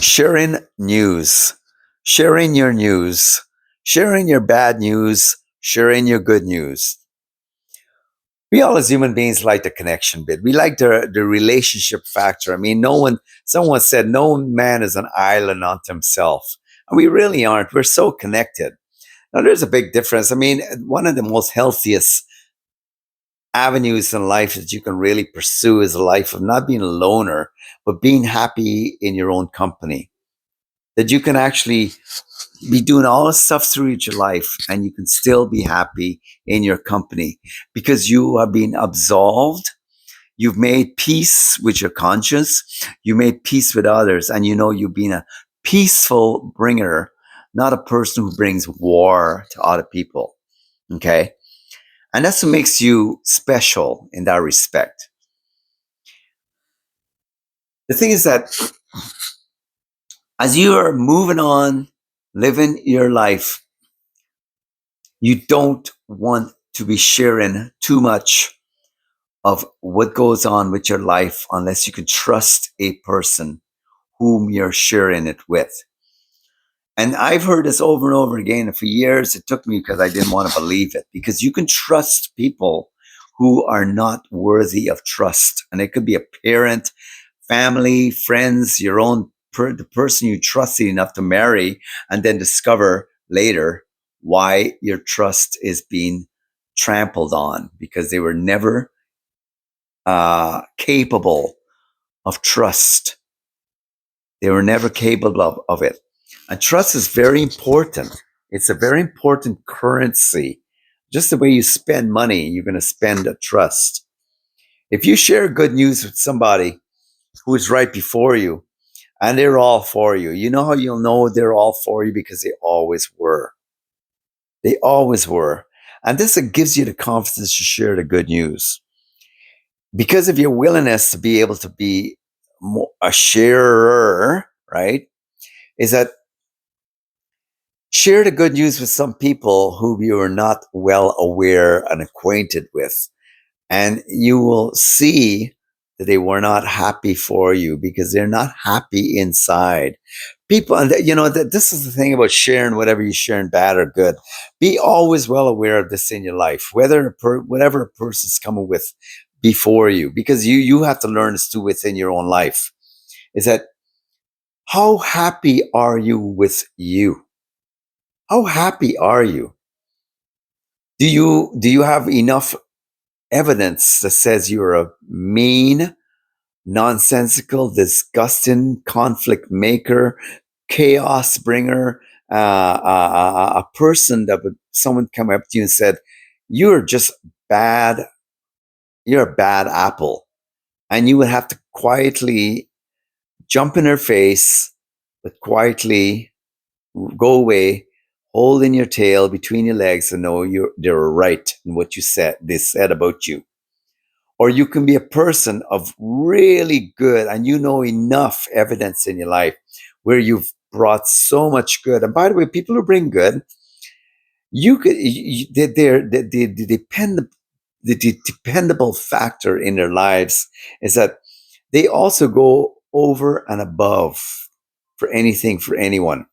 Sharing news, sharing your news, sharing your bad news, sharing your good news. We all as human beings like the connection bit. We like the relationship factor. I mean, someone said no man is an island unto himself. And we really aren't. We're so connected. Now, there's a big difference. I mean, one of the most healthiest avenues in life that you can really pursue is a life of not being a loner, but being happy in your own company. That you can actually be doing all this stuff through your life and you can still be happy in your company because you have been absolved. You've made peace with your conscience. You made peace with others. And you know you've been a peaceful bringer, not a person who brings war to other people. Okay. And that's what makes you special in that respect. The thing is that as you are moving on, living your life, you don't want to be sharing too much of what goes on with your life unless you can trust a person whom you're sharing it with. And I've heard this over and over again. And for years, it took me because I didn't want to believe it. Because you can trust people who are not worthy of trust. And it could be a parent, family, friends, your own, the person you trusted enough to marry, and then discover later why your trust is being trampled on because they were never capable of trust. They were never capable of it. And trust is very important. It's a very important currency. Just the way you spend money, you're going to spend a trust. If you share good news with somebody who is right before you and they're all for you, you know how you'll know they're all for you because they always were. They always were. And this gives you the confidence to share the good news. Because of your willingness to be able to be a sharer, right? Is that share the good news with some people whom you are not well aware and acquainted with. And you will see that they were not happy for you because they're not happy inside. People, and this is the thing about sharing whatever you share, in bad or good. Be always well aware of this in your life, whatever a person's coming with before you, because you have to learn this too within your own life. Is that how happy are you with you? How happy are you? Do you have enough evidence that says you're a mean, nonsensical, disgusting conflict maker, chaos bringer, a person that would someone come up to you and said, "You're just bad. You're a bad apple," and you would have to quietly jump in their face, but quietly go away, holding your tail between your legs and know they're right in what they said about you. Or you can be a person of really good and you know enough evidence in your life where you've brought so much good. And by the way, people who bring good, the dependable factor in their lives is that they also go over and above for anything, for anyone.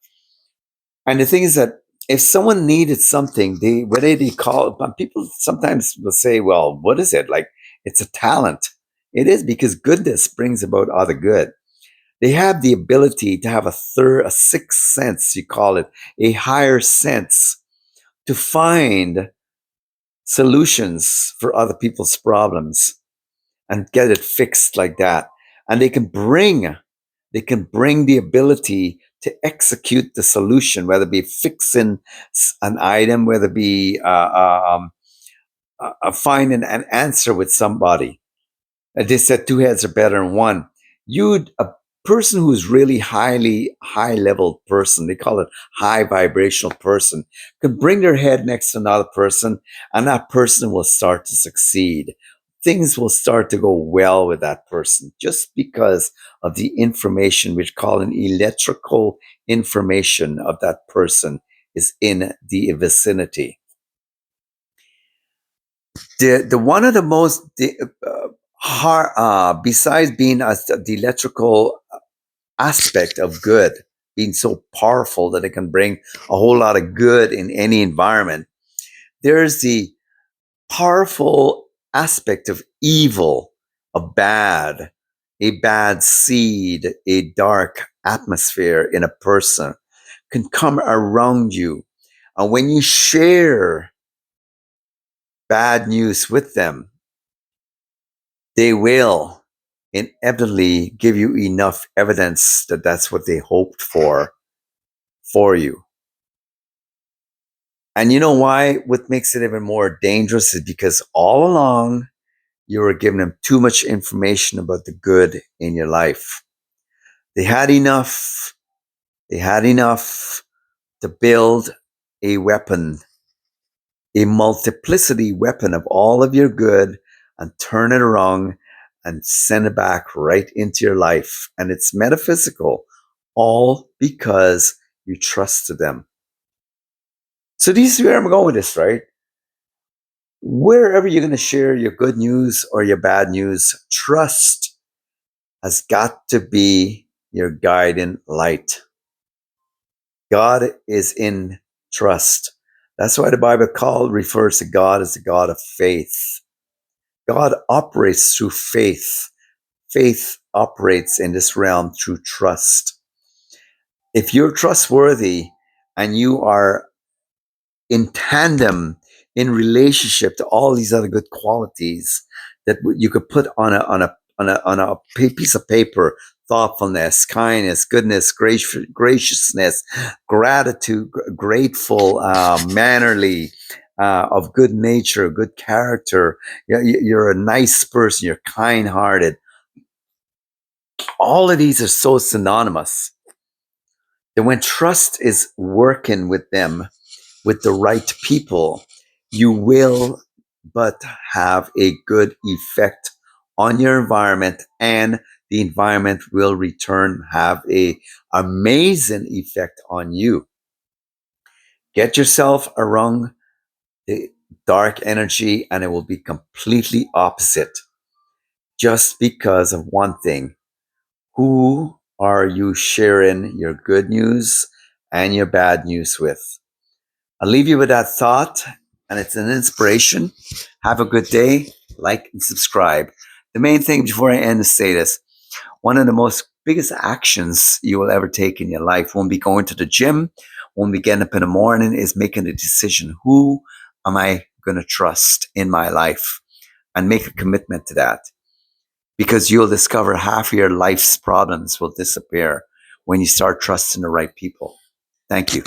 And the thing is that if someone needed something, whether they call people sometimes will say, well, what is it? Like it's a talent. It is because goodness brings about other good. They have the ability to have a sixth sense, you call it, a higher sense to find solutions for other people's problems and get it fixed like that. And they can bring the ability to execute the solution, whether it be fixing an item, whether it be finding an answer with somebody. They said two heads are better than one. A person who's really high level person, they call it high vibrational person, could bring their head next to another person, and that person will start to succeed. Things will start to go well with that person just because of the information, which call an electrical information of that person is in the vicinity. The one of the most besides being the electrical aspect of good being so powerful that it can bring a whole lot of good in any environment, there's the powerful aspect of evil, of bad, a bad seed, a dark atmosphere in a person can come around you. And when you share bad news with them, they will inevitably give you enough evidence that that's what they hoped for you. And you know why? What makes it even more dangerous is because all along you were giving them too much information about the good in your life. They had enough. They had enough to build a weapon, a multiplicity weapon of all of your good, and turn it around and send it back right into your life. And it's metaphysical, all because you trusted them. So this is where I'm going with this, right? Wherever you're going to share your good news or your bad news, trust has got to be your guiding light. God is in trust. That's why the Bible refers to God as the God of faith. God operates through faith. Faith operates in this realm through trust. If you're trustworthy and you are in tandem, in relationship to all these other good qualities that you could put on a piece of paper: thoughtfulness, kindness, goodness, graciousness, gratitude, grateful, mannerly, of good nature, good character. You're a nice person. You're kind-hearted. All of these are so synonymous that when trust is working with them, with the right people, you will but have a good effect on your environment, and the environment will return have a amazing effect on you. Get yourself around the dark energy and it will be completely opposite, just because of one thing: who are you sharing your good news and your bad news with? I'll leave you with that thought, and it's an inspiration. Have a good day. Like and subscribe. The main thing before I end is say this: one of the most biggest actions you will ever take in your life won't be going to the gym, won't be getting up in the morning, is making a decision. Who am I going to trust in my life? And make a commitment to that, because you'll discover half of your life's problems will disappear when you start trusting the right people. Thank you.